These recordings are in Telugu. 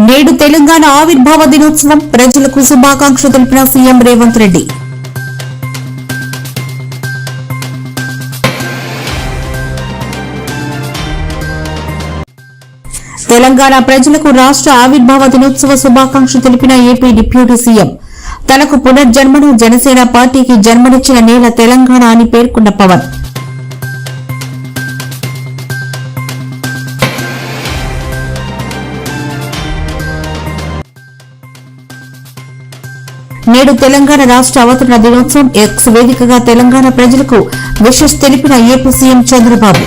నేడు తెలంగాణ ఆవిర్భావ దినోత్సవం ప్రజలకు శుభాకాంక్షలు తెలిపిన సీఎం రేవంత్ రెడ్డి. తెలంగాణ ప్రజలకు రాష్ట్ర ఆవిర్భావ దినోత్సవ శుభాకాంక్షలు తెలిపిన ఏపీ డిప్యూటీ సీఎం. తనకు పునర్జన్మను జనసేన పార్టీకి జన్మనిచ్చిన నేల తెలంగాణ అని పేర్కొన్న పవన్. నేడు తెలంగాణ రాష్ట్ర అవతరణ దినోత్సవం. ఎక్స్ వేదికగా తెలంగాణ ప్రజలకు విషెస్ తెలిపిన ఏపీ సీఎం చంద్రబాబు.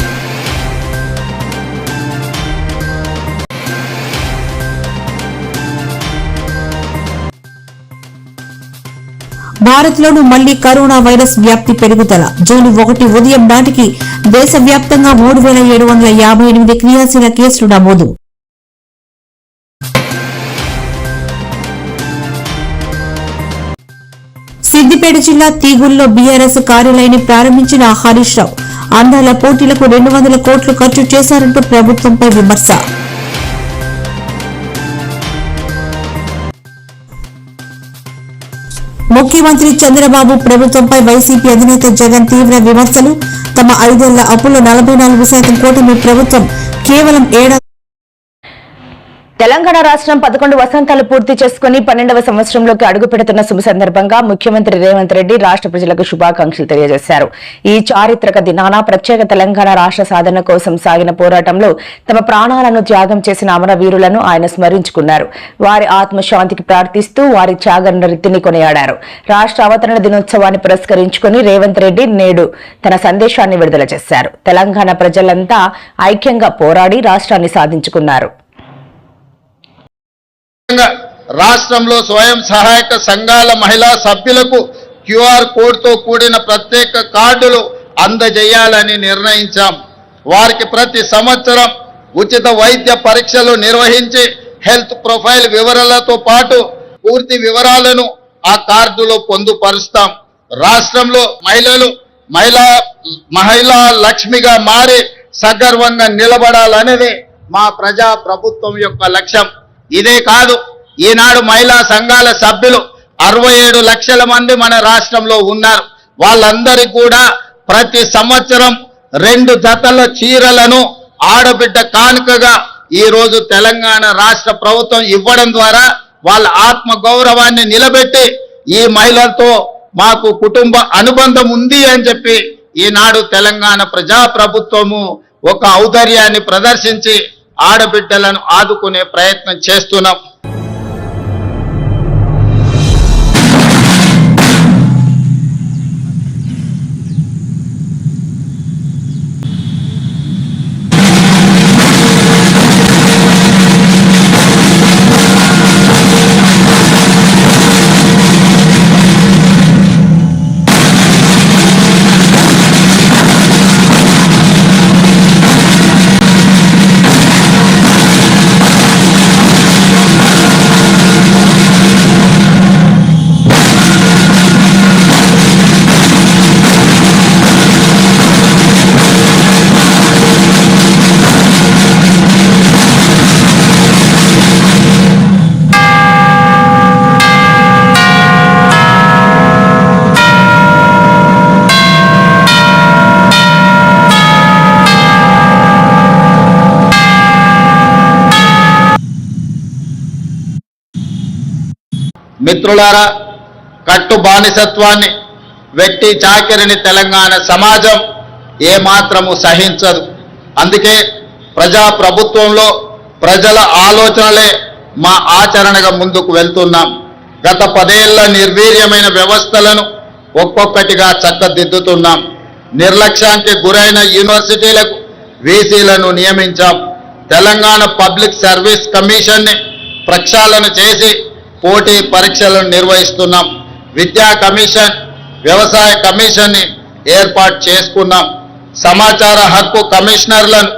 భారత్లోనూ మళ్లీ కరోనా వైరస్ వ్యాప్తి పెరుగుదల. జూన్ 1 ఉదయం నాటికి దేశవ్యాప్తంగా 3758 క్రియాశీల కేసులు నమోదు. సిద్దిపేట జిల్లా తీగుల్లో బీఆర్ఎస్ కార్యాలయాన్ని ప్రారంభించిన హరీష్ రావు. అందాల పోటీలకు 200 కోట్లు ఖర్చు చేశారంటూ ప్రభుత్వంపై విమర్శ. ముఖ్యమంత్రి చంద్రబాబు ప్రభుత్వంపై వైసీపీ అధినేత జగన్ తీవ్ర విమర్శలు. తమ 5 ఏళ్ల అప్పుల్లో 44% కూటమి ప్రభుత్వం కేవలం ఏడాది. తెలంగాణ రాష్ట్రం 11 వసంతాలు పూర్తి చేసుకుని 12వ సంవత్సరంలోకి అడుగు పెడుతున్న శుభ సందర్భంగా ముఖ్యమంత్రి రేవంత్ రెడ్డి రాష్ట్ర ప్రజలకు శుభాకాంక్షలు తెలియజేశారు. ఈ చారిత్రక దినాన ప్రత్యేక తెలంగాణ రాష్ట్ర సాధన కోసం సాగిన పోరాటంలో తమ ప్రాణాలను త్యాగం చేసిన అమరవీరులను ఆయన స్మరించుకున్నారు. వారి ఆత్మశాంతికి ప్రార్థిస్తూ వారి త్యాగ రీతిని కొనియాడారు. రాష్ట్ర అవతరణ దినోత్సవాన్ని పురస్కరించుకుని రేవంత్ రెడ్డి నేడు తన సందేశాన్ని విడుదల చేశారు. తెలంగాణ ప్రజలంతా ఐక్యంగా పోరాడి రాష్ట్రాన్ని సాధించుకున్నారు. రాష్ట్రంలో స్వయం సహాయక సంఘాల మహిళా సభ్యులకు క్యూఆర్ కోడ్తో కూడిన ప్రత్యేక కార్డులు అందజేయాలని నిర్ణయించాం. వారికి ప్రతి సంవత్సరం ఉచిత వైద్య పరీక్షలు నిర్వహించి హెల్త్ ప్రొఫైల్ వివరాలతో పాటు పూర్తి వివరాలను ఆ కార్డులో పొందుపరుస్తాం. రాష్ట్రంలో మహిళా లక్ష్మిగా మారి సగర్వంగా నిలబడాలనేది మా ప్రజా ప్రభుత్వం యొక్క లక్ష్యం. ఇదే కాదు, ఈనాడు మహిళా సంఘాల సభ్యులు 67 లక్షల మంది మన రాష్ట్రంలో ఉన్నారు. వాళ్ళందరికీ కూడా ప్రతి సంవత్సరం 2 జతల చీరలను ఆడబిడ్డ కానుకగా ఈ రోజు తెలంగాణ రాష్ట్ర ప్రభుత్వం ఇవ్వడం ద్వారా వాళ్ళ ఆత్మ గౌరవాన్ని నిలబెట్టి ఈ మహిళలతో మాకు కుటుంబ అనుబంధం ఉంది అని చెప్పి ఈనాడు తెలంగాణ ప్రజా ప్రభుత్వము ఒక ఔదార్యాన్ని ప్రదర్శించి ఆడబిడ్డలను ఆదుకునే ప్రయత్నం చేస్తున్నాం. మిత్రులారా, కట్టు బానిసత్వాన్ని, వ్యక్తి చాకిరిని తెలంగాణ సమాజం ఏమాత్రము సహించదు. అందుకే ప్రజా ప్రభుత్వంలో ప్రజల ఆలోచనలే మా ఆచరణగా ముందుకు వెళ్తున్నాం. గత 10 ఏళ్ల నిర్వీర్యమైన వ్యవస్థలను ఒక్కొక్కటిగా చక్కదిద్దుతున్నాం. నిర్లక్ష్యానికి గురైన యూనివర్సిటీలకు వీసీలను నియమించాం. తెలంగాణ పబ్లిక్ సర్వీస్ కమిషన్ని ప్రక్షాళన చేసి పోటీ పరీక్షలను నిర్వహిస్తున్నాం. విద్యా కమిషన్, వ్యవసాయ కమిషన్ని ఏర్పాటు చేసుకున్నాం. సమాచార హక్కు కమిషనర్లను,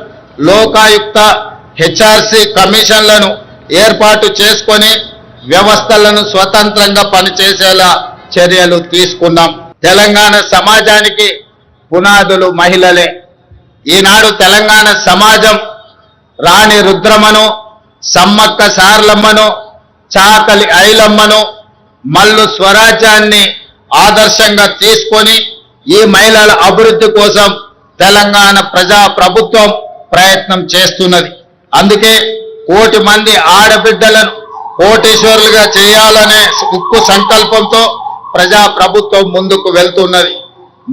లోకాయుక్త, హెచ్ఆర్సీ కమిషన్లను ఏర్పాటు చేసుకొని వ్యవస్థలను స్వతంత్రంగా పనిచేసేలా చర్యలు తీసుకున్నాం. తెలంగాణ సమాజానికి పునాదులు మహిళలే. ఈనాడు తెలంగాణ సమాజం రాణి రుద్రమను, సమ్మక్క సార్లమ్మను, చాకలి ఐలమ్మను, మల్లు స్వరాజ్యాన్ని ఆదర్శంగా తీసుకొని ఈ మహిళల అభివృద్ధి కోసం తెలంగాణ ప్రజా ప్రభుత్వం ప్రయత్నం చేస్తున్నది. అందుకే 1 కోటి మంది ఆడబిడ్డలను కోటీశ్వరులుగా చేయాలనే ఉక్కు సంకల్పంతో ప్రజా ప్రభుత్వం ముందుకు వెళ్తున్నది.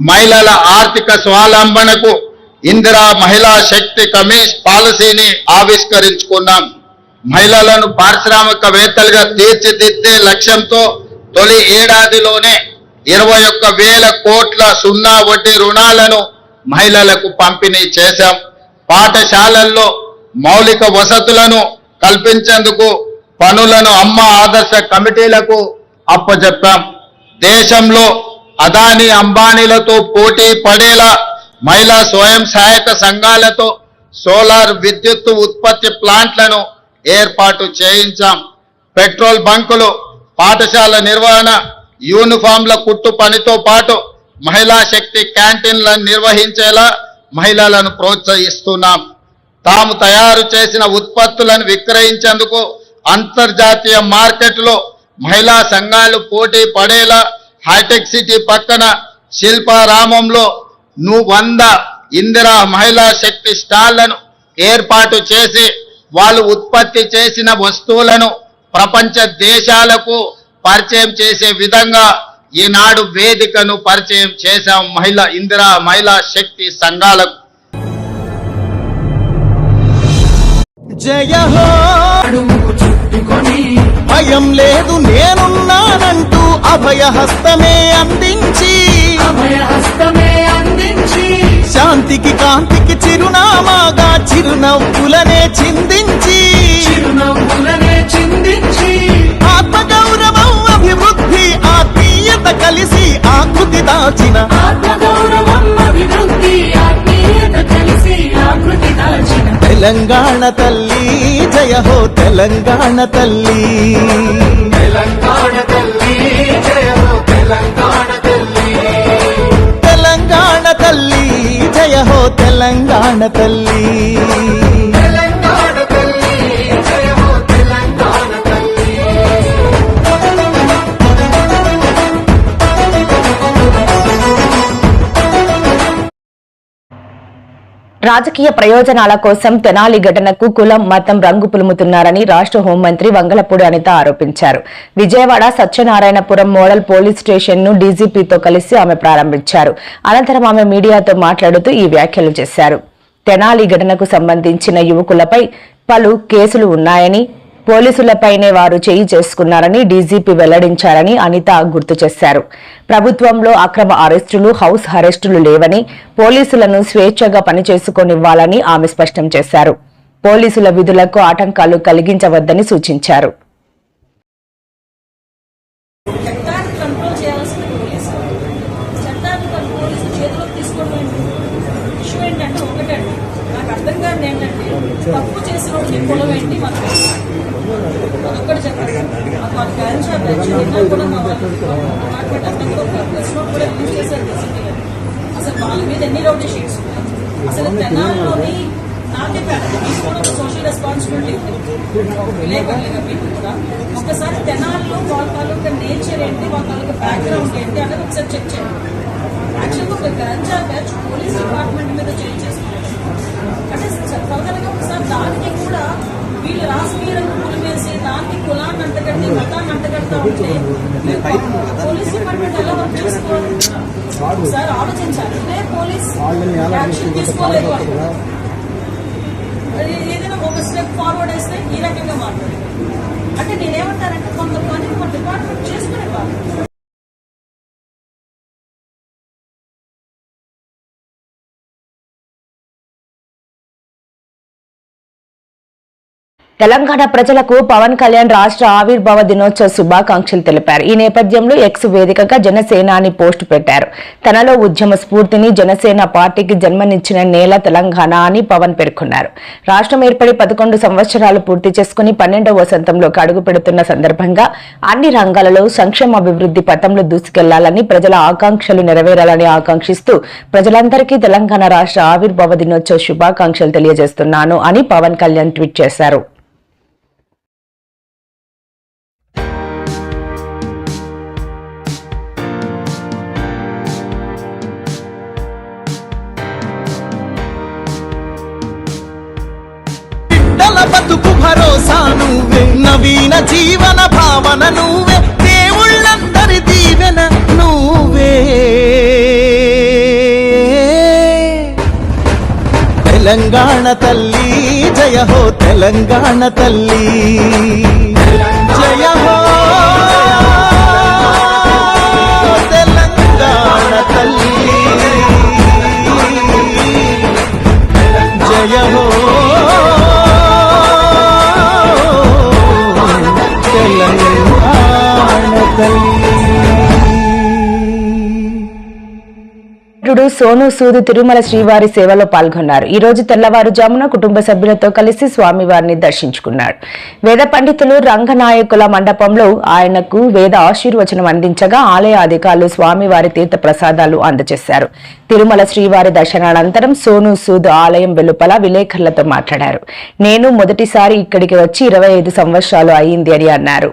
మహిళల ఆర్థిక స్వావలంబనకు ఇందిరా మహిళా శక్తి కమిషన్ పాలసీని ఆవిష్కరించుకున్నాం. మహిళలను పారిశ్రామికవేత్తలుగా తీర్చిదిద్దే లక్ష్యంతో తొలి ఏడాదిలోనే 21,000 కోట్ల సున్నా వడ్డీ రుణాలను మహిళలకు పంపిణీ చేశాం. పాఠశాలల్లో మౌలిక వసతులను కల్పించేందుకు పనులను అమ్మ ఆదర్శ కమిటీలకు అప్పచెప్పాం. దేశంలో అదానీ అంబానీలతో పోటీ పడేలా మహిళా స్వయం సహాయక సంఘాలతో సోలార్ విద్యుత్ ఉత్పత్తి ప్లాంట్లను ఏర్పాటు చేయించాం. పెట్రోల్ బంకులు, పాఠశాల నిర్వహణ, యూనిఫామ్ల కుట్టు పనితో పాటు మహిళా శక్తి క్యాంటీన్లను నిర్వహించేలా మహిళలను ప్రోత్సహిస్తున్నాం. తాము తయారు చేసిన ఉత్పత్తులను విక్రయించేందుకు అంతర్జాతీయ మార్కెట్లో మహిళా సంఘాలు పోటీ పడేలా హైటెక్ సిటీ పక్కన శిల్పారామంలో 100 ఇందిరా మహిళా శక్తి స్టాళ్లను ఏర్పాటు చేసి వాళ్ళు ఉత్పత్తి చేసిన వస్తువులను ప్రపంచ దేశాలకు పరిచయం చేసే విధంగా ఈనాడు వేదికను పరిచయం చేశాం ఇందిరా మహిళా శక్తి సంఘాలకు. జయ హో భయం లేదు నేనున్నానంటూ అభయహస్తమే అందించి శాంతికి కాంతికి చిరునామాగా చిరునవ్వులనే చిందించి ఆత్మగౌరవం అభివృద్ధి ఆత్మీయత కలిసి ఆకృతి దాచిన తెలంగాణ తల్లి జయ హో తెలంగాణ తల్లి, తెలంగాణ తల్లి జయ హో తెలంగాణ తల్లి, తెలంగాణ తల్లి జయ హో తెలంగాణ తల్లి, తెలంగాణ తల్లి జయ హో తెలంగాణ తల్లి. రాజకీయ ప్రయోజనాల కోసం తెనాలి ఘటనకు కులం, మతం రంగు పులుముతున్నారని రాష్ట్ర హోంమంత్రి వంగలపూడి అనిత ఆరోపించారు. Vijayawada Satyanarayanapuram model police station ను డీజీపీతో కలిసి ఆమె ప్రారంభించారు. అనంతరం ఆమె మీడియాతో మాట్లాడుతూ ఈ వ్యాఖ్యలు చేశారు. తెనాలి ఘటనకు సంబంధించిన యువకులపై పలు కేసులు ఉన్నాయని, పోలీసులపైనే వారు చేయి చేసుకున్నారని డీజీపీ వెల్లడించారని అనిత గుర్తు చేశారు. ప్రభుత్వంలో అక్రమ అరెస్టులు, హౌస్ అరెస్టులు లేవని, పోలీసులను స్వేచ్ఛగా పనిచేసుకోనివ్వాలని ఆమె స్పష్టం చేశారు. పోలీసుల విధులకు ఆటంకాలు కలిగించవద్దని సూచించారు. తప్పు చేసిన కులం ఏంటి మనకు అక్కడ చెప్పండి. అసలు వాళ్ళ మీద ఎన్ని రౌడీ షీట్స్ ఉన్నాయి. అసలు తెనాలిలోని నాకే మీకు కూడా ఒక సోషల్ రెస్పాన్సిబిలిటీ ఉంది, విలేకరులుగా మీకు కూడా. ఒకసారి తెనాలిలో వాళ్ళ తాలూకా నేచర్ ఏంటి, వాళ్ళ తాలూకా బ్యాక్గ్రౌండ్ ఏంటి అనేది ఒకసారి చెక్ చేయండి. యాక్చువల్గా ఒక గంజా బ్యాచ్ పోలీస్ డిపార్ట్మెంట్ మీద చేంజ్ చేసుకున్నారు అంటే ఫర్దర్గా ఒకసారి దానికి కూడా వీళ్ళు రాజకీయ రంగులు వేసి దానికి కులాన్ని అంటగట్టి మతాన్ని అంటగడతా ఉంటే పోలీస్ డిపార్ట్మెంట్ ఎలా వర్క్ చేసుకోవాలి ఒకసారి ఆలోచించాలి. ఇదే పోలీస్ యాక్షన్ తీసుకోలేదు ఏదైనా ఒక స్టెప్ ఫార్వర్డ్ వేస్తే ఈ రకంగా మాట్లాడారు అంటే నేనేమంటానంటే కొంత పని మన డిపార్ట్మెంట్ చేసుకునేవాళ్ళు. తెలంగాణ ప్రజలకు పవన్ కళ్యాణ్ రాష్ట్ర ఆవిర్భావ దినోత్సవ శుభాకాంక్షలు తెలిపారు. ఈ నేపథ్యంలో ఎక్స్ వేదికగా జనసేనాని పోస్టు పెట్టారు. తనలో ఉద్యమ స్ఫూర్తిని, జనసేన పార్టీకి జన్మనిచ్చిన నేల తెలంగాణ అని పవన్ పేర్కొన్నారు. రాష్ట్రం ఏర్పడి 11 సంవత్సరాలు పూర్తి చేసుకుని 12వ వసంతంలోకి అడుగు పెడుతున్న సందర్భంగా అన్ని రంగాలలో సంక్షేమ అభివృద్ధి పథంలో దూసుకెళ్లాలని, ప్రజల ఆకాంక్షలు నెరవేరాలని ఆకాంక్షిస్తూ ప్రజలందరికీ తెలంగాణ రాష్ట్ర ఆవిర్భావ దినోత్సవ శుభాకాంక్షలు తెలియజేస్తున్నాను అని పవన్ కళ్యాణ్ ట్వీట్ చేశారు. బతుకు భరోసా నువ్వే, నవీన జీవన భావన నువ్వే, దేవుళ్ళందరి దీవెన నువ్వే. తెలంగాణ తల్లి జయ హో, తెలంగాణ తల్లి జయ హో, తెలంగాణ తల్లి జయ హో, తెలంగాణ తల్లి. సోను సూద్ తిరుమల శ్రీవారి సేవలో పాల్గొన్నారు. ఈ రోజు తెల్లవారుజామున కుటుంబ సభ్యులతో కలిసి స్వామివారిని దర్శించుకున్నాడు. వేద పండితులు రంగనాయకుల మండపంలో ఆయనకు వేద ఆశీర్వచనం అందించగా ఆలయ అధికారులు స్వామివారి తీర్థ ప్రసాదాలు అందజేశారు. తిరుమల శ్రీవారి దర్శనానంతరం సోను సూద్ ఆలయం వెలుపల విలేకరులతో మాట్లాడారు. నేను మొదటిసారి ఇక్కడికి వచ్చి 25 సంవత్సరాలు అయింది అని అన్నారు.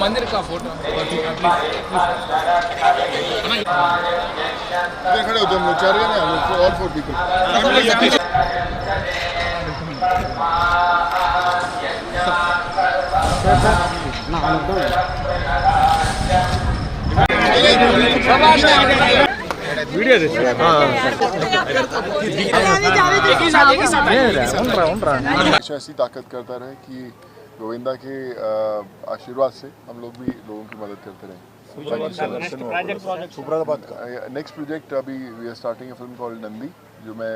मंदिर का फोटो खड़े हो तुम लोग, 4 जने ऑल 4 पीपल. वीडियो ऐसी ताकत करता रहे कि गोविंदा के आशीर्वाद से हम लोग भी लोगों की मदद करते रहे. नेक्स्ट प्रोजेक्ट अभी we are starting a film called Nandi, जो मैं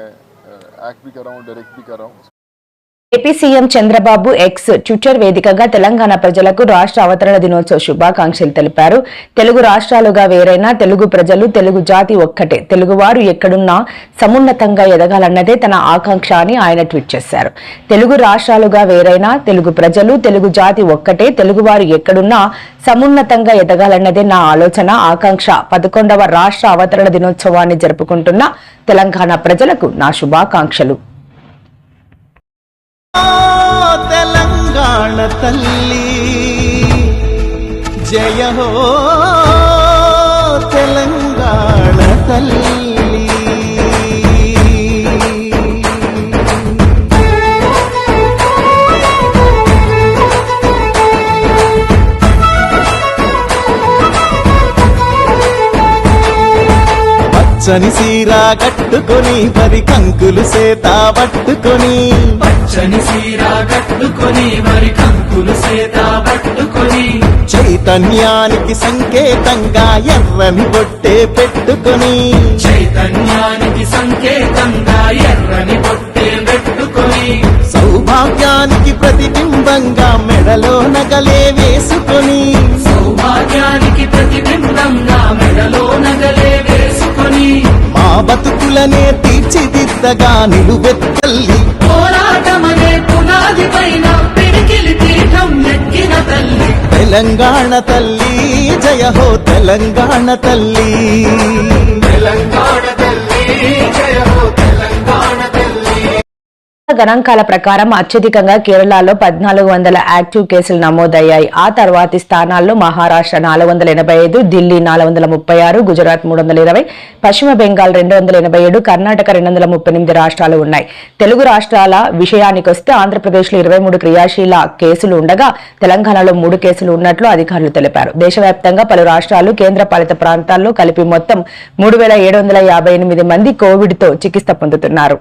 एक्ट भी कर रहा हूँ, डायरेक्ट भी कर रहा हूँ. AP CM Chandrababu X Twitter వేదికగా తెలంగాణ ప్రజలకు రాష్ట్ర అవతరణ దినోత్సవ శుభాకాంక్షలు తెలిపారు. తెలుగు రాష్ట్రాలుగా వేరైనా తెలుగు ప్రజలు, తెలుగు జాతి ఒక్కటే. తెలుగువారు ఎక్కడున్నా సమున్నతంగా ఎదగాలన్నదే తన ఆకాంక్ష అని ఆయన ట్వీట్ చేశారు. తెలుగు రాష్ట్రాలుగా వేరైనా తెలుగు ప్రజలు, తెలుగు జాతి ఒక్కటే. తెలుగువారు ఎక్కడున్నా సమున్నతంగా ఎదగాలన్నదే నా ఆలోచన, ఆకాంక్ష. 11వ రాష్ట్ర అవతరణ దినోత్సవాన్ని జరుపుకుంటున్న తెలంగాణ ప్రజలకు నా శుభాకాంక్షలు. తెలంగాణ తల్లి జయ హో, తెలంగాణ తల్లి. పచ్చని సీరా కట్టుకొని మరి కంకులు సేత పట్టుకొని, పచ్చని సీరా కట్టుకొని మరి కంకులు సేత పట్టుకొని, చైతన్యానికి సంకేతంగా ఎర్రని బొట్టే పెట్టుకొని, చైతన్యానికి సంకేతంగా ఎర్రని బొట్టే పెట్టుకొని, సౌభాగ్యానికి ప్రతిబింబంగా మెడలో నగలే వేసుకొని, సౌభాగ్యానికి ప్రతిబింబంగా మెడలో నగలే వేసుకొని, మా బతుకులనే తీర్చిదిద్దగా నిలువెత్తల్లి. పోరాటమనే పునాది పైన పిడికిలి పీఠం ఎక్కిన తల్లి తెలంగాణ తల్లి జయ హో, తెలంగాణ తల్లి. తెలంగాణ తల్లి జయ హో, తెలంగాణ తల్లి. గణాంకాల ప్రకారం అత్యధికంగా కేరళలో 1400 యాక్టివ్ కేసులు నమోదయ్యాయి. ఆ తర్వాతి స్థానాల్లో మహారాష్ట్ర 485, ఢిల్లీ 436, గుజరాత్ 320, పశ్చిమ బెంగాల్ 287, కర్ణాటక 238 రాష్ట్రాలు ఉన్నాయి. తెలుగు రాష్ట్రాల విషయానికొస్తే ఆంధ్రప్రదేశ్లో 23 క్రియాశీల కేసులు ఉండగా తెలంగాణలో 3 కేసులు ఉన్నట్లు అధికారులు తెలిపారు. దేశవ్యాప్తంగా పలు రాష్ట్రాలు, కేంద్రపాలిత ప్రాంతాల్లో కలిపి మొత్తం 3758 మంది కోవిడ్తో చికిత్స పొందుతున్నారు.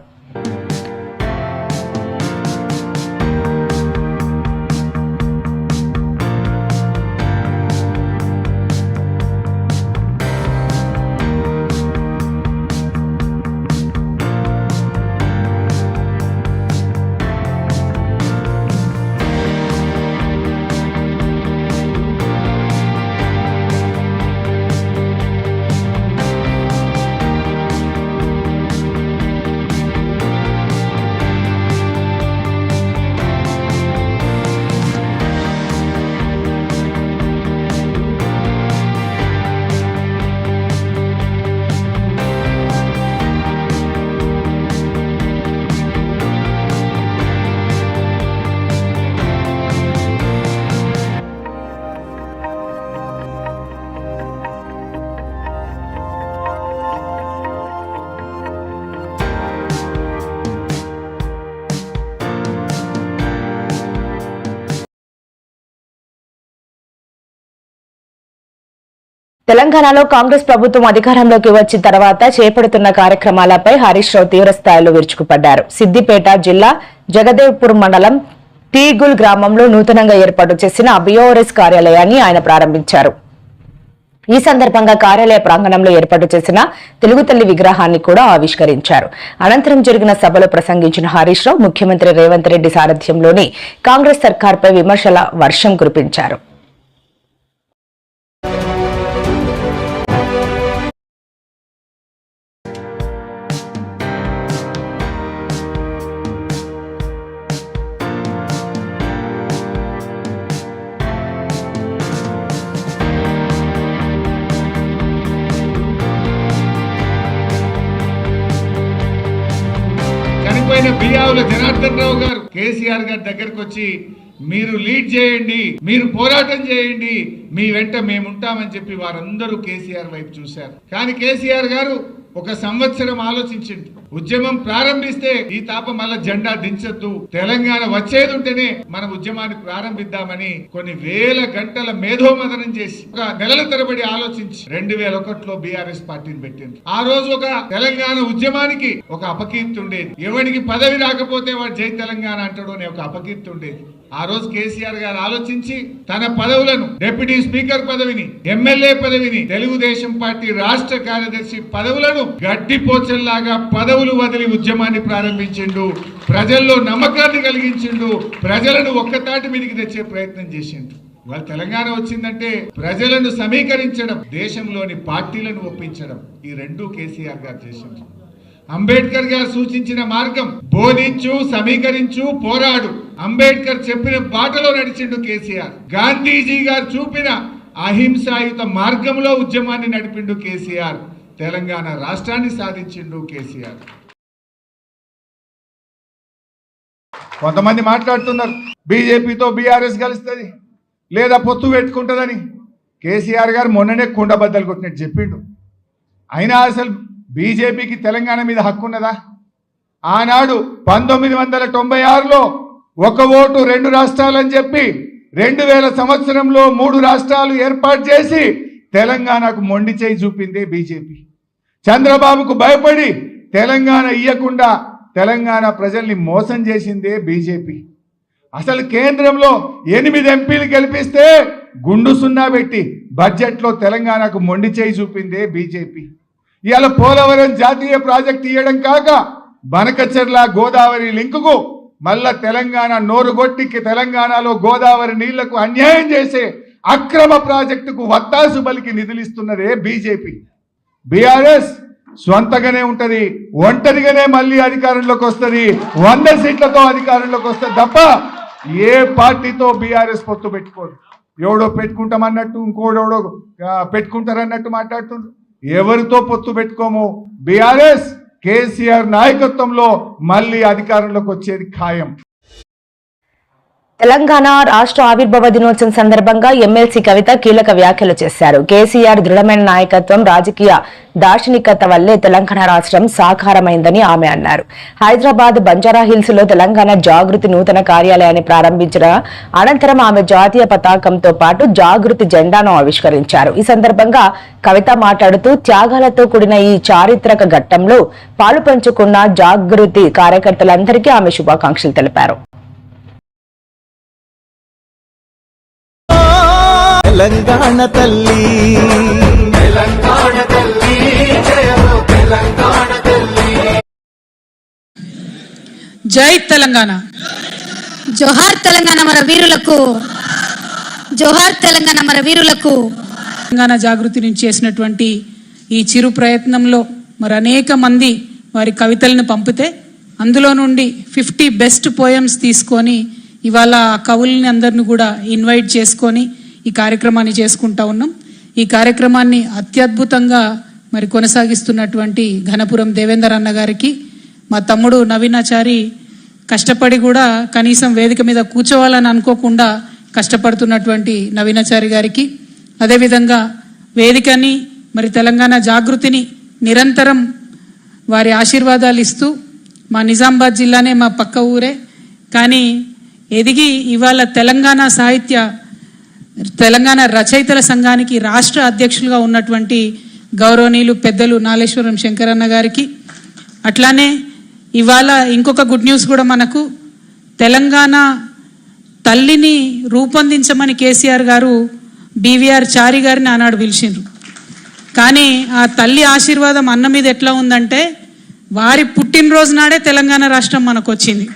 తెలంగాణలో కాంగ్రెస్ ప్రభుత్వం అధికారంలోకి వచ్చిన తర్వాత చేపడుతున్న కార్యక్రమాలపై హరీష్ రావు తీవ్ర స్థాయిలో విరుచుకుపడ్డారు. సిద్దిపేట జిల్లా జగదేవ్పూర్ మండలం తీగుల్ గ్రామంలో నూతనంగా ఏర్పాటు చేసిన బీఆర్ఎస్ కార్యాలయాన్ని ఆయన ప్రారంభించారు. ఈ సందర్భంగా కార్యాలయ ప్రాంగణంలో ఏర్పాటు చేసిన తెలుగు తల్లి విగ్రహాన్ని కూడా ఆవిష్కరించారు. అనంతరం జరిగిన సభలో ప్రసంగించిన హరీష్ రావు ముఖ్యమంత్రి రేవంత్ రెడ్డి సారథ్యంలోని కాంగ్రెస్ సర్కార్పై విమర్శల వర్షం కురిపించారు. బియ్యావుల జనార్దన్ రావు గారు కేసీఆర్ గారి దగ్గరకు వచ్చి మీరు లీడ్ చేయండి, మీరు పోరాటం చేయండి, మీ వెంట మేముంటామని చెప్పి వారందరూ కేసీఆర్ వైపు చూశారు. కానీ కేసీఆర్ గారు ఒక సంవత్సరం ఆలోచించింది. ఉద్యమం ప్రారంభిస్తే ఈ తాప మళ్ళా జెండా దించొద్దు, తెలంగాణ వచ్చేది ఉంటేనే మన ఉద్యమాన్ని ప్రారంభిద్దామని కొన్ని వేల గంటల మేధోమదనం చేసి ఒక నెలల తరబడి ఆలోచించి 2001లో బీఆర్ఎస్ పార్టీని పెట్టింది. ఆ రోజు ఒక తెలంగాణ ఉద్యమానికి ఒక అపకీర్తి ఉండేది. ఎవరికి పదవి రాకపోతే వాడు జై తెలంగాణ అంటాడు అనే ఒక అపకీర్తి ఉండేది. ఆ రోజు కేసీఆర్ గారు ఆలోచించి తన పదవులను, డిప్యూటీ స్పీకర్ పదవిని, ఎమ్మెల్యే పదవిని, తెలుగుదేశం పార్టీ రాష్ట్ర కార్యదర్శి పదవులను గడ్డిపోచల్లాగా పదవులు వదిలి ఉద్యమాన్ని ప్రారంభించిండు. ప్రజల్లో నమ్మకాన్ని కలిగించిండు. ప్రజలను ఒక్కతాటి మీదకి తెచ్చే ప్రయత్నం చేసిండు. వాళ్ళ తెలంగాణ వచ్చిందంటే ప్రజలను సమీకరించడం, దేశంలోని పార్టీలను ఒప్పించడం, ఈ రెండూ కేసీఆర్ గారు చేసిండు. అంబేద్కర్ గారు సూచించిన మార్గం బోధించు, సమీకరించు, పోరాడు. అంబేద్కర్ చెప్పిన బాటలో నడిచిండు కేసీఆర్. గాంధీజీ గారు చూపిన అహింసాయుత మార్గంలో ఉద్యమాన్ని నడిపిండు కేసీఆర్. తెలంగాణ రాష్ట్రాన్ని సాధించిండు కేసీఆర్. కొంతమంది మాట్లాడుతున్నారు బీజేపీతో బీఆర్ఎస్ కలుస్తుంది లేదా పొత్తు పెట్టుకుంటుందని. కేసీఆర్ గారు మొన్ననే కుండబద్దలు కొట్టినట్టు చెప్పిండు. అయినా అసలు బీజేపీకి తెలంగాణ మీద హక్కు ఉన్నదా? ఆనాడు 1996లో ఒక ఓటు 2 రాష్ట్రాలని చెప్పి 2000 సంవత్సరంలో 3 రాష్ట్రాలు ఏర్పాటు చేసి తెలంగాణకు మొండి చేయి చూపిందే బీజేపీ. చంద్రబాబుకు భయపడి తెలంగాణ ఇయ్యకుండా తెలంగాణ ప్రజల్ని మోసం చేసిందే బీజేపీ. అసలు కేంద్రంలో 8 ఎంపీలు గెలిపిస్తే గుండు సున్నా పెట్టి బడ్జెట్లో తెలంగాణకు మొండి చేయి చూపిందే బీజేపీ. ఇవాళ పోలవరం జాతీయ ప్రాజెక్టు ఇవ్వడం కాక బనకచెర్ల గోదావరి లింకుకు మళ్ళా తెలంగాణ నోరుగొట్టికి తెలంగాణలో గోదావరి నీళ్లకు అన్యాయం చేసే అక్రమ ప్రాజెక్టుకు వత్తాసు బలికి నిధులిస్తున్నదే బీజేపీ. బీఆర్ఎస్ స్వంతగానే ఉంటది, ఒంటరిగానే మళ్ళీ అధికారంలోకి వస్తుంది, 100 సీట్లతో అధికారంలోకి వస్తుంది తప్ప ఏ పార్టీతో బీఆర్ఎస్ పొత్తు పెట్టుకోదు. ఎవడో పెట్టుకుంటామన్నట్టు ఇంకోడెవడో పెట్టుకుంటారన్నట్టు మాట్లాడుతుండ్రు. ఎవరితో పొత్తు పెట్టుకోము. బీఆర్ఎస్ కేసీఆర్ నాయకత్వంలో మళ్ళీ అధికారంలోకి వచ్చేది ఖాయం. తెలంగాణ రాష్ట్ర ఆవిర్భావ దినోత్సవం సందర్భంగా ఎమ్మెల్సీ కవిత కీలక వ్యాఖ్యలు చేశారు. కేసీఆర్ దృఢమైన నాయకత్వం, రాజకీయ దార్శనికత వల్లే తెలంగాణ రాష్ట్రం సాకారమైందని ఆమె అన్నారు. హైదరాబాద్ బంజారాహిల్స్ లో తెలంగాణ జాగృతి నూతన కార్యాలయాన్ని ప్రారంభించిన అనంతరం ఆమె జాతీయ పతాకంతో పాటు జాగృతి జెండాను ఆవిష్కరించారు. ఈ సందర్భంగా కవిత మాట్లాడుతూ త్యాగాలతో కూడిన ఈ చారిత్రక ఘట్టంలో పాలు పంచుకున్న జాగృతి కార్యకర్తలందరికీ ఆమె శుభాకాంక్షలు తెలిపారు. తెలంగాణ తల్లి, తెలంగాణ తల్లి, జయహో తెలంగాణ తల్లి. జై తెలంగాణ, జోహార్ తెలంగాణ మన వీరులకు, జోహార్ తెలంగాణ మన వీరులకు. తెలంగాణ జాగృతి నుంచి చేసినటువంటి ఈ చిరు ప్రయత్నంలో మరి అనేక మంది వారి కవితలను పంపితే అందులో నుండి 50 బెస్ట్ పోయమ్స్ తీసుకొని ఇవాళ ఆ కవుల్ని అందరిని కూడా ఇన్వైట్ చేసుకొని ఈ కార్యక్రమాన్ని చేసుకుంటా ఉన్నాం. ఈ కార్యక్రమాన్ని అత్యద్భుతంగా మరి కొనసాగిస్తున్నటువంటి ఘనపురం దేవేందర్ అన్న గారికి, మా తమ్ముడు నవీనాచారి కష్టపడి కూడా కనీసం వేదిక మీద కూర్చోవాలని అనుకోకుండా కష్టపడుతున్నటువంటి నవీనాచారి గారికి, అదేవిధంగా వేదికని మరి తెలంగాణ జాగృతిని నిరంతరం వారి ఆశీర్వాదాలు ఇస్తూ, మా నిజామాబాద్ జిల్లానే మా పక్క ఊరే కానీ ఎదిగి ఇవాళ తెలంగాణ రచయితల సంఘానికి రాష్ట్ర అధ్యక్షులుగా ఉన్నటువంటి గౌరవనీయులు పెద్దలు నాలేశ్వరం శంకరన్న గారికి, అట్లానే ఇవాళ ఇంకొక గుడ్ న్యూస్ కూడా మనకు, తెలంగాణ తల్లిని రూపొందించమని కేసీఆర్ గారు బీవీఆర్ చారి గారిని ఆనాడు పిలిచిండ్రు. కానీ ఆ తల్లి ఆశీర్వాదం అన్న మీద ఎట్లా ఉందంటే వారి పుట్టినరోజు నాడే తెలంగాణ రాష్ట్రం మనకు వచ్చింది.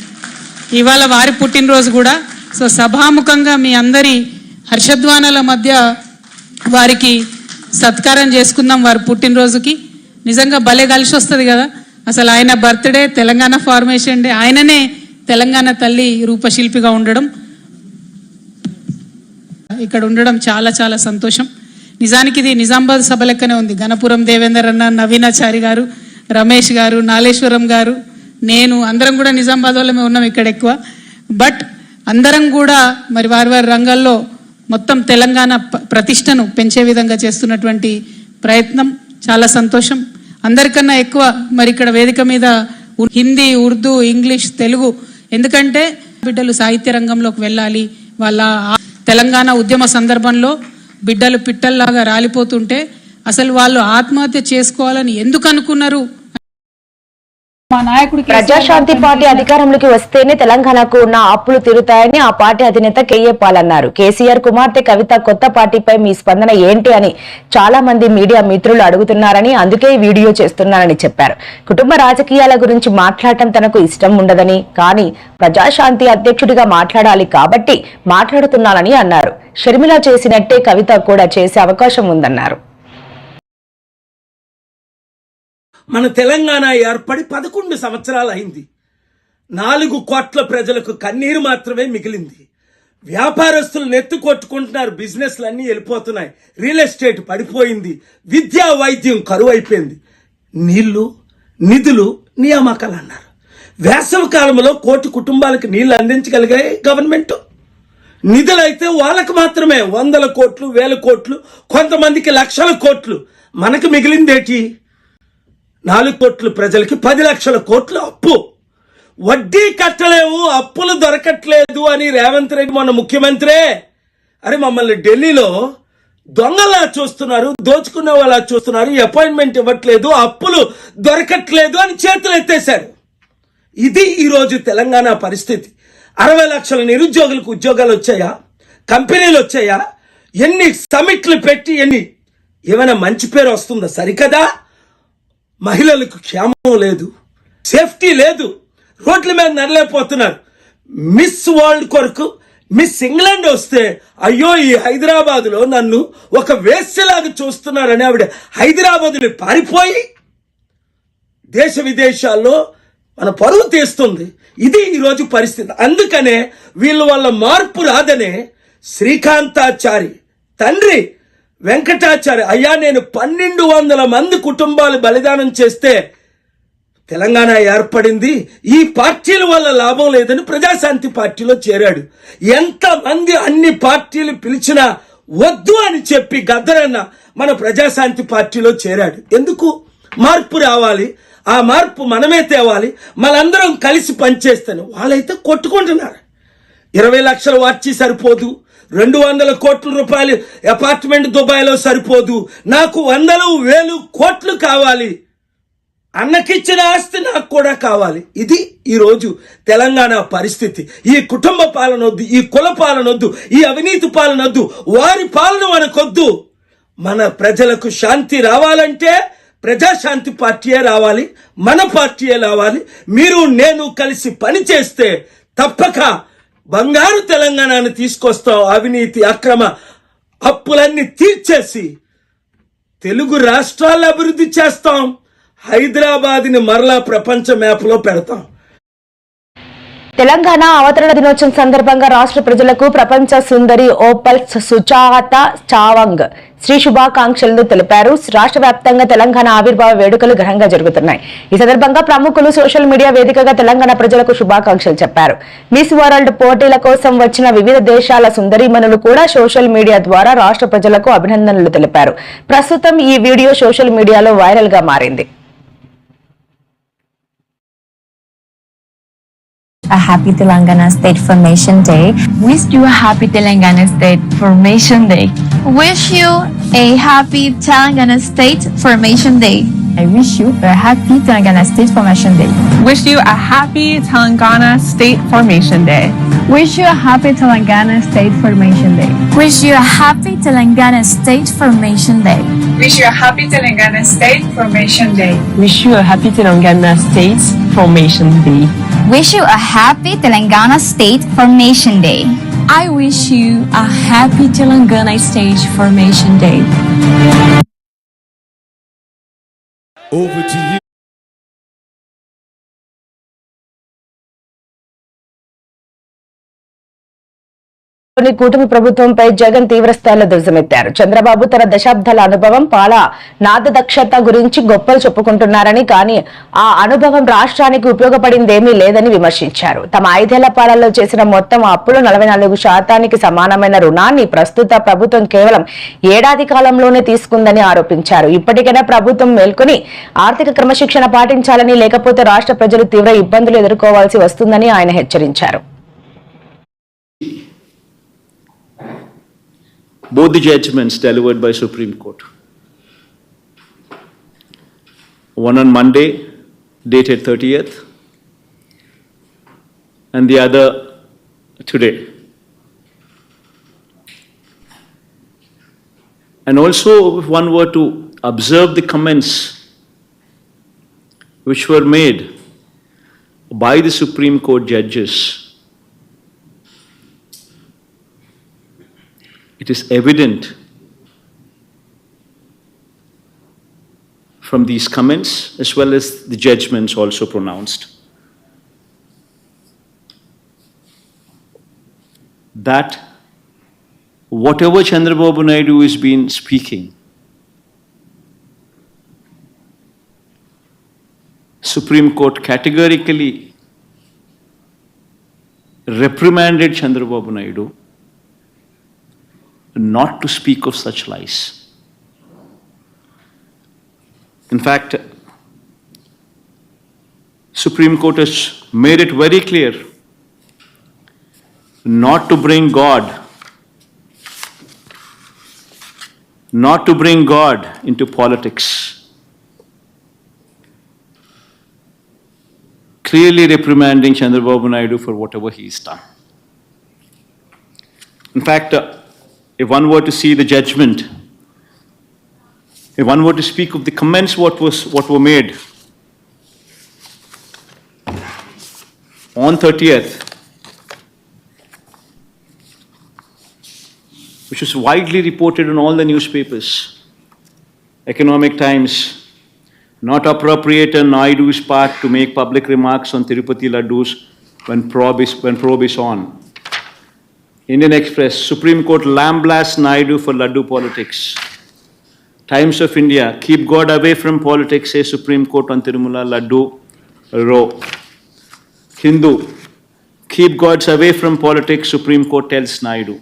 ఇవాళ వారి పుట్టినరోజు కూడా. సో సభాముఖంగా మీ అందరి హర్షధ్వానాల మధ్య వారికి సత్కారం చేసుకుందాం వారి పుట్టినరోజుకి. నిజంగా భలే కలిసి వస్తుంది కదా, అసలు ఆయన బర్త్డే, తెలంగాణ ఫార్మేషన్ డే, ఆయననే తెలంగాణ తల్లి రూపశిల్పిగా ఉండడం, ఇక్కడ ఉండడం చాలా చాలా సంతోషం. నిజానికి ఇది నిజామాబాద్ సభ లెక్కనే ఉంది. ఘనపురం దేవేందర్ అన్న, నవీనాచారి గారు, రమేష్ గారు, నాలేశ్వరం గారు, నేను అందరం కూడా నిజామాబాద్ వాళ్ళమే ఉన్నాం ఇక్కడ ఎక్కువ. బట్ అందరం కూడా మరి వారి వారి రంగాల్లో మొత్తం తెలంగాణ ప్రతిష్టను పెంచే విధంగా చేస్తున్నటువంటి ప్రయత్నం చాలా సంతోషం. అందరికన్నా ఎక్కువ మరి ఇక్కడ వేదిక మీద హిందీ, ఉర్దూ, ఇంగ్లీష్, తెలుగు, ఎందుకంటే బిడ్డలు సాహిత్య రంగంలోకి వెళ్ళాలి. వాళ్ళ తెలంగాణ ఉద్యమ సందర్భంలో బిడ్డలు పిట్టల్లాగా రాలిపోతుంటే అసలు వాళ్ళు ఆత్మహత్య చేసుకోవాలని ఎందుకు అనుకున్నారు? ప్రజాశాంతి పార్టీ అధికారంలోకి వస్తేనే తెలంగాణకు ఉన్న అప్పులు తీరుతాయని ఆ పార్టీ అధినేత కేఏ పాల్ అన్నారు. కేసీఆర్ కుమార్తె కవిత కొత్త పార్టీపై మీ స్పందన ఏంటి అని చాలా మంది మీడియా మిత్రులు అడుగుతున్నారని, అందుకే వీడియో చేస్తున్నారని చెప్పారు. కుటుంబ రాజకీయాల గురించి మాట్లాడటం తనకు ఇష్టం ఉండదని, కానీ ప్రజాశాంతి అధ్యక్షుడిగా మాట్లాడాలి కాబట్టి మాట్లాడుతున్నానని అన్నారు. షర్మిల చేసినట్టే కవిత కూడా చేసే అవకాశం ఉందన్నారు. మన తెలంగాణ ఏర్పడి 11 సంవత్సరాలు అయింది. 4 కోట్ల ప్రజలకు కన్నీరు మాత్రమే మిగిలింది. వ్యాపారస్తులు నెత్తి కొట్టుకుంటున్నారు, బిజినెస్లన్నీ వెళ్ళిపోతున్నాయి, రియల్ ఎస్టేట్ పడిపోయింది, విద్యా వైద్యం కరువు అయిపోయింది. నీళ్లు, నిధులు, నియామకాలు అన్నారు. వేసవి కాలంలో 1 కోటి కుటుంబాలకు నీళ్లు అందించగలిగాయి గవర్నమెంట్. నిధులైతే వాళ్ళకు మాత్రమే 100 కోట్లు, 1000 కోట్లు, కొంతమందికి లక్షల కోట్లు. మనకు మిగిలిందేటి? 4 కోట్ల ప్రజలకి 10 లక్షల కోట్లు అప్పు. వడ్డీ కట్టలేము, అప్పులు దొరకట్లేదు అని రేవంత్ రెడ్డి మొన్న ముఖ్యమంత్రే, అరే మమ్మల్ని ఢిల్లీలో దొంగలా చూస్తున్నారు, దోచుకునే వాళ్ళ చూస్తున్నారు, అపాయింట్మెంట్ ఇవ్వట్లేదు, అప్పులు దొరకట్లేదు అని చేతులు ఎత్తేశారు. ఇది ఈరోజు తెలంగాణ పరిస్థితి. 60 లక్షల నిరుద్యోగులకు ఉద్యోగాలు వచ్చాయా? కంపెనీలు వచ్చాయా? ఎన్ని సమిట్లు పెట్టి ఏమైనా మంచి పేరు వస్తుందా? సరికదా. మహిళలకు క్షేమం లేదు, సేఫ్టీ లేదు, రోడ్ల మీద నడలేకపోతున్నారు. మిస్ వరల్డ్ కొరకు మిస్ ఇంగ్లాండ్ వస్తే అయ్యో ఈ హైదరాబాద్ లో నన్ను ఒక వేశ్యలాగా చూస్తున్నారని ఆవిడ హైదరాబాద్ పారిపోయి దేశ విదేశాల్లో మన పరువు తీస్తుంది. ఇది ఈరోజు పరిస్థితి. అందుకనే వీళ్ళ వల్ల మార్పు రాదనే శ్రీకాంతాచారి తండ్రి వెంకటాచారి, అయ్యా నేను 1200 మంది కుటుంబాలు బలిదానం చేస్తే తెలంగాణ ఏర్పడింది ఈ పార్టీల వల్ల లాభం లేదని ప్రజాశాంతి పార్టీలో చేరాడు. ఎంతమంది అన్ని పార్టీలు పిలిచినా వద్దు అని చెప్పి గద్దరన్న మన ప్రజాశాంతి పార్టీలో చేరాడు. ఎందుకు? మార్పు రావాలి, ఆ మార్పు మనమే తేవాలి, మనందరం కలిసి పనిచేస్తాను. వాళ్ళైతే కొట్టుకుంటున్నారు. 20 లక్షల వార్చి సరిపోదు, 200 కోట్ల రూపాయలు అపార్ట్మెంట్ దుబాయ్లో సరిపోదు, నాకు 100,000 కోట్లు కావాలి, అన్నకిచ్చిన ఆస్తి నాకు కూడా కావాలి. ఇది ఈరోజు తెలంగాణ పరిస్థితి. ఈ కుటుంబ పాలనొద్దు, ఈ కుల పాలనొద్దు, ఈ అవినీతి పాలనొద్దు, వారి పాలన మనకొద్దు. మన ప్రజలకు శాంతి రావాలంటే ప్రజాశాంతి పార్టీయే రావాలి, మన పార్టీయే రావాలి. మీరు నేను కలిసి పని చేస్తే తప్పక బంగారు తెలంగాణను తీసుకొస్తాం. అవినీతి అక్రమ అప్పులన్నీ తీర్చేసి తెలుగు రాష్ట్రాలు అభివృద్ధి చేస్తాం. హైదరాబాద్ని మరలా ప్రపంచ మ్యాప్లో పెడతాం. తెలంగాణ అవతరణ దినోత్సవం సందర్భంగా రాష్ట్ర ప్రజలకు ప్రపంచ సుందరి ఓపల్ సుజాత చావంగ్ శ్రీ శుభాకాంక్షలను తెలిపారు. రాష్ట్ర వ్యాప్తంగా తెలంగాణ ఆవిర్భావ వేడుకలు ఘనంగా జరుగుతున్నాయి. ఈ సందర్భంగా ప్రముఖులు సోషల్ మీడియా వేదికగా తెలంగాణ ప్రజలకు శుభాకాంక్షలు చెప్పారు. మిస్ వరల్డ్ పోటీల కోసం వచ్చిన వివిధ దేశాల సుందరీమణులు కూడా సోషల్ మీడియా ద్వారా రాష్ట్ర ప్రజలకు అభినందనలు తెలిపారు. ప్రస్తుతం ఈ వీడియో సోషల్ మీడియాలో వైరల్ గా మారింది. A happy Telangana State Formation Day. Wish you a happy Telangana State Formation Day. Wish you a happy Telangana State Formation Day. I wish you a happy Telangana State Formation Day. Wish you a happy Telangana State Formation Day. Wish you a happy Telangana State Formation Day. Wish you a happy Telangana State Formation Day. Wish you a happy Telangana State Formation Day. Wish you a happy Telangana State Formation Day. Wish you a happy Telangana State Formation Day. I wish you a happy Telangana State Formation Day. Over to you. కూటమి ప్రభుత్వంపై జగన్ తీవ్రస్థాయిలో ధ్వజమెత్తారు. చంద్రబాబు తన దశాబ్దాల అనుభవం నాద దక్షత గురించి గొప్పలు చెప్పుకుంటున్నారని, కానీ ఆ అనుభవం రాష్ట్రానికి ఉపయోగపడిందేమీ లేదని విమర్శించారు. తమ 5 ఏళ్ల పాలనలో చేసిన మొత్తం అప్పులు 44% సమానమైన రుణాన్ని ప్రస్తుత ప్రభుత్వం కేవలం ఏడాది కాలంలోనే తీసుకుందని ఆరోపించారు. ఇప్పటికైనా ప్రభుత్వం మేల్కొని ఆర్థిక క్రమశిక్షణ పాటించాలని, లేకపోతే రాష్ట్ర ప్రజలు తీవ్ర ఇబ్బందులు ఎదుర్కోవాల్సి వస్తుందని ఆయన హెచ్చరించారు. Both the judgments delivered by Supreme Court. One on Monday, dated 30th, and the other today. And also, if one were to observe the comments which were made by the Supreme Court judges, it is evident from these comments as well as the judgments also pronounced that whatever Chandrababu Naidu has been speaking, Supreme Court categorically reprimanded Chandrababu Naidu not to speak of such lies. In fact, Supreme Court has made it very clear not to bring God into politics. Clearly reprimanding Chandrababu Naidu for whatever he's done. In fact, if one were to see the judgment, if one were to speak of the comments what were made on 30th, which was widely reported in all the newspapers, Economic Times, not appropriate on Naidu's part to make public remarks on Tirupati Laddus when probe is on. Indian Express, Supreme Court lambasts Naidu for Laddu politics. Times of India, keep God away from politics, says Supreme Court on Tirumala Laddu. row. Hindu, keep gods away from politics, Supreme Court tells Naidu.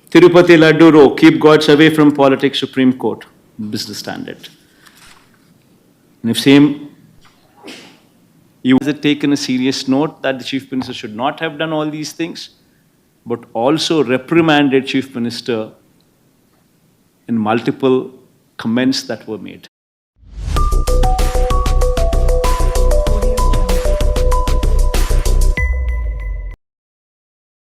Tirupati Laddu row, keep gods away from politics, Supreme Court, Business Standard. And if same, you have taken a serious note that the Chief Minister should not have done all these things, but also reprimanded Chief Minister in multiple comments that were made.